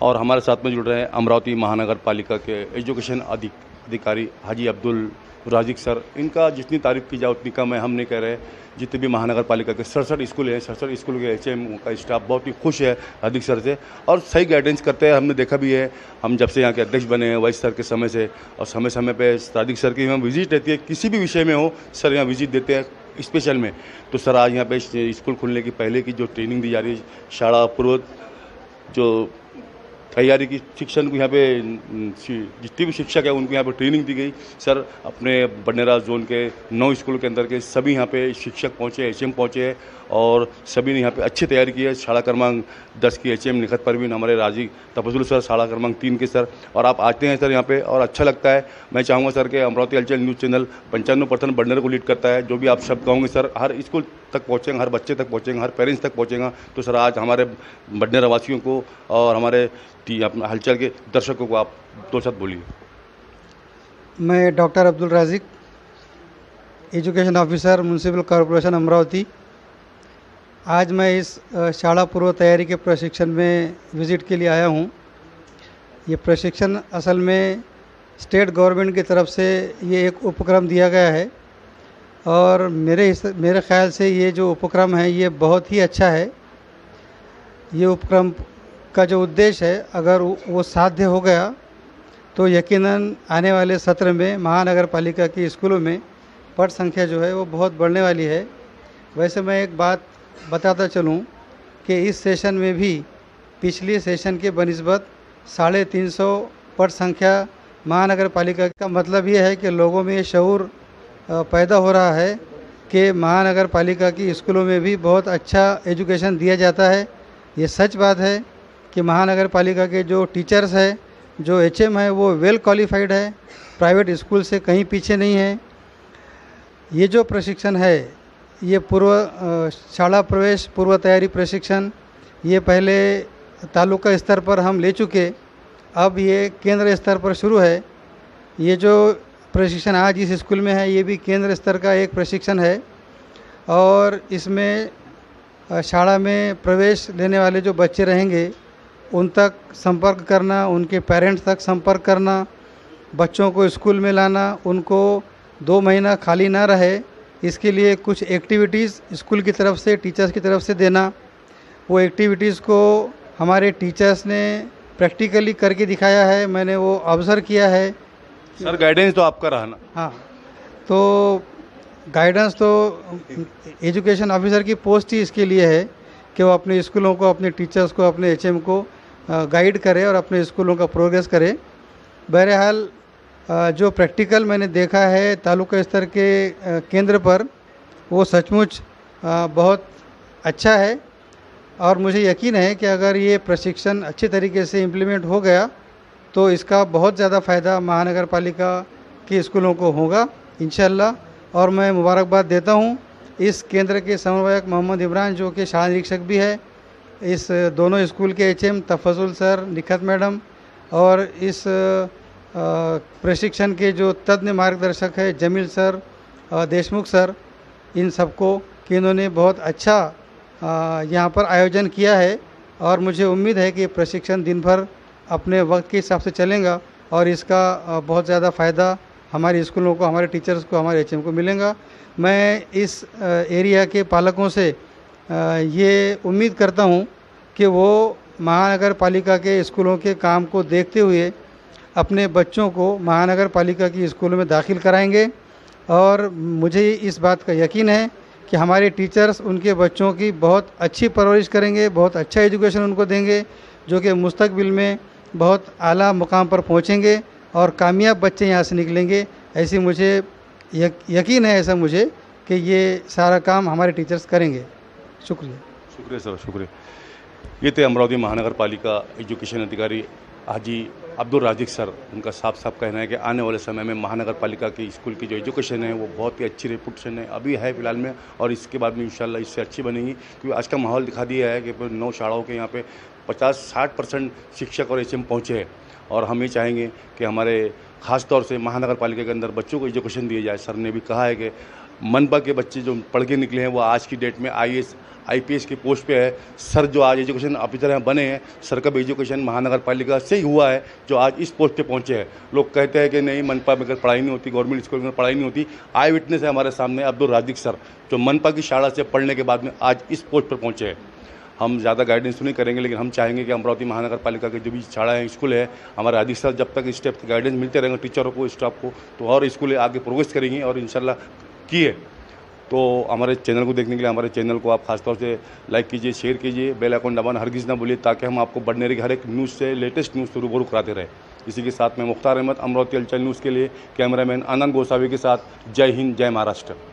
और हमारे साथ में जुड़ रहे हैं अमरावती महानगर पालिका के एजुकेशन अधिकारी हाजी अब्दुल राजिक सर। इनका जितनी तारीफ़ की जाए उतनी कम है, हम नहीं कह रहे। जितने भी महानगर पालिका के 67 स्कूल हैं, 67 स्कूल के एचएम का स्टाफ बहुत ही खुश है हार्दिक सर से और सही गाइडेंस करते हैं। हमने देखा भी है, हम जब से यहाँ के अध्यक्ष बने हैं वाइस सर के समय से, और समय समय पे हार्दिक सर की यहाँ विजिट रहती है, किसी भी विषय में हो सर यहाँ विजिट देते हैं स्पेशल में। तो सर आज यहाँ पे स्कूल खुलने की पहले की जो ट्रेनिंग दी जा रही है, शाला पूर्व जो तैयारी की शिक्षण को यहाँ पे जितनी भी शिक्षक है उनको यहाँ पे ट्रेनिंग दी गई। सर अपने बडनेरा जोन के 9 स्कूल के अंदर के सभी यहाँ पे शिक्षक पहुँचे, एचएम पहुँचे हैं और सभी ने यहाँ पे अच्छी तैयारी की है। शाला क्रमांक 10 की एचएम निखत परवीन, हमारे राजी तफजुल सर शाला क्रमांक 3 के सर। और आप आते हैं सर यहाँ पे और अच्छा लगता है। मैं चाहूँगा सर के अमरावती हलचल न्यूज़ चैनल 95% बडनेरा को लीड करता है। जो भी आप शब्द कहोगे सर हर स्कूल तक पहुँचेंगे, हर बच्चे तक पहुँचेंगे, हर पेरेंट्स तक पहुँचेगा। तो सर आज हमारे बडनेरा वासियों को और हमारे अपने हलचल के दर्शकों को आप 2 शब्द बोलिए। मैं doctor Abdul Rajik, education officer municipal corporation Amravati. आज मैं इस शाला पूर्व तैयारी के प्रशिक्षण में विज़िट के लिए आया हूँ। ये प्रशिक्षण असल में स्टेट गवर्नमेंट की तरफ से ये एक उपक्रम दिया गया है और मेरे ख़्याल से ये जो उपक्रम है ये बहुत ही अच्छा है। ये उपक्रम का जो उद्देश्य है अगर वो साध्य हो गया तो यकीनन आने वाले सत्र में महानगर पालिका की स्कूलों में पद संख्या जो है वो बहुत बढ़ने वाली है। वैसे मैं एक बात बताता चलूं कि इस सेशन में भी पिछले सेशन के बनिस्बत 350 पद संख्या महानगर पालिका का मतलब ये है कि लोगों में ये शऊर पैदा हो रहा है कि महानगर पालिका की स्कूलों में भी बहुत अच्छा एजुकेशन दिया जाता है। ये सच बात है कि महानगर पालिका के जो टीचर्स है, जो एचएम है, वो वेल क्वालिफाइड है, प्राइवेट स्कूल से कहीं पीछे नहीं है। ये जो प्रशिक्षण है ये शाला प्रवेश पूर्व तैयारी प्रशिक्षण ये पहले तालुका स्तर पर हम ले चुके, अब ये केंद्र स्तर पर शुरू है। ये जो प्रशिक्षण आज इस स्कूल में है ये भी केंद्र स्तर का एक प्रशिक्षण है और इसमें शाला में प्रवेश लेने वाले जो बच्चे रहेंगे उन तक संपर्क करना, उनके पेरेंट्स तक संपर्क करना, बच्चों को स्कूल में लाना, उनको 2 महीना खाली ना रहे इसके लिए कुछ एक्टिविटीज़ स्कूल की तरफ से, टीचर्स की तरफ से देना। वो एक्टिविटीज़ को हमारे टीचर्स ने प्रैक्टिकली करके दिखाया है, मैंने वो ऑब्ज़र्व किया है। सर गाइडेंस तो आपका रहा ना? हाँ, तो गाइडेंस तो एजुकेशन ऑफिसर की पोस्ट ही इसके लिए है कि वो अपने स्कूलों को, अपने टीचर्स को, अपने एचएम को गाइड करे और अपने स्कूलों का प्रोग्रेस करे। बहरहाल जो प्रैक्टिकल मैंने देखा है तालुका स्तर के केंद्र पर वो सचमुच बहुत अच्छा है और मुझे यकीन है कि अगर ये प्रशिक्षण अच्छे तरीके से इम्प्लीमेंट हो गया तो इसका बहुत ज़्यादा फ़ायदा महानगर पालिका के स्कूलों को होगा इंशाअल्लाह। और मैं मुबारकबाद देता हूँ इस केंद्र के समन्वयक मोहम्मद इमरान जो कि शाला निरीक्षक भी है, इस दोनों स्कूल के HM Tafazzul sir, Nikhat madam और इस प्रशिक्षण के जो तज्ञ मार्गदर्शक है जमील सर, देशमुख सर, इन सबको कि इन्होंने बहुत अच्छा यहाँ पर आयोजन किया है और मुझे उम्मीद है कि प्रशिक्षण दिन भर अपने वक्त के हिसाब से चलेगा और इसका बहुत ज़्यादा फ़ायदा हमारे स्कूलों को, हमारे टीचर्स को, हमारे एचएम को मिलेगा। मैं इस एरिया के पालकों से ये उम्मीद करता हूँ कि वो महानगर पालिका के स्कूलों के काम को देखते हुए अपने बच्चों को महानगर पालिका की स्कूलों में दाखिल कराएंगे और मुझे इस बात का यकीन है कि हमारे टीचर्स उनके बच्चों की बहुत अच्छी परवरिश करेंगे, बहुत अच्छा एजुकेशन उनको देंगे जो कि मुस्तकबिल में बहुत आला मुकाम पर पहुँचेंगे और कामयाब बच्चे यहाँ से निकलेंगे। ऐसी मुझे यकीन है, ऐसा मुझे कि ये सारा काम हमारे टीचर्स करेंगे। शुक्रिया सर, शुक्रिया। ये थे अमरावती महानगर पालिका एजुकेशन अधिकारी हाजी अब्दुल राजिक सर। उनका साफ साफ कहना है कि आने वाले समय में महानगर पालिका की स्कूल की जो एजुकेशन है वो बहुत ही अच्छी रेपुटेशन है, अभी है फिलहाल में, और इसके बाद में इंशाल्लाह इससे अच्छी बनेगी। क्योंकि आज का माहौल दिखा दिया है कि 9 शालाओं के यहाँ पे 50-60% शिक्षक और एचएम पहुँचे हैं और हम ये चाहेंगे कि हमारे ख़ास तौर से महानगर पालिका के अंदर बच्चों को एजुकेशन दिया जाए। सर ने भी कहा है कि मनपा के बच्चे जो पढ़ के निकले हैं वो आज की डेट में IAS IPS की पोस्ट पे है। सर जो आज एजुकेशन ऑफिसर यहाँ बने हैं, सर का भी एजुकेशन महानगर पालिका से ही हुआ है जो आज इस पोस्ट पे पहुँचे हैं। लोग कहते हैं कि नहीं मनपा में पढ़ाई नहीं होती, गवर्नमेंट स्कूल में पढ़ाई नहीं होती। आई विटनेस है हमारे सामने अब्दुल राजिक सर, जो मनपा की शाला से पढ़ने के बाद में आज इस पोस्ट पर पहुँचे हैं। हम ज़्यादा गाइडेंस तो नहीं करेंगे, लेकिन हम चाहेंगे कि अमरावती महानगर पालिका के जो भी शाला है, स्कूल है, हमारे राजिक सर जब तक इस टाइप के गाइडेंस मिलते रहेंगे टीचरों को, स्टाफ को, तो और स्कूलें आगे प्रोग्रेस करेंगी और इंशाल्लाह किए। तो हमारे चैनल को देखने के लिए हमारे चैनल को आप खासतौर से लाइक कीजिए, शेयर कीजिए, बेल आइकन दबाना हरगिज़ ना भूलिए, ताकि हम आपको बढ़ने की हर एक न्यूज़ से, लेटेस्ट न्यूज़ से रूबरू कराते रहें। इसी के साथ में मुख्तार अहमद, अमरावती हलचल न्यूज़ के लिए कैमरामैन आनंद गोसावी के साथ। जय हिंद, जय महाराष्ट्र।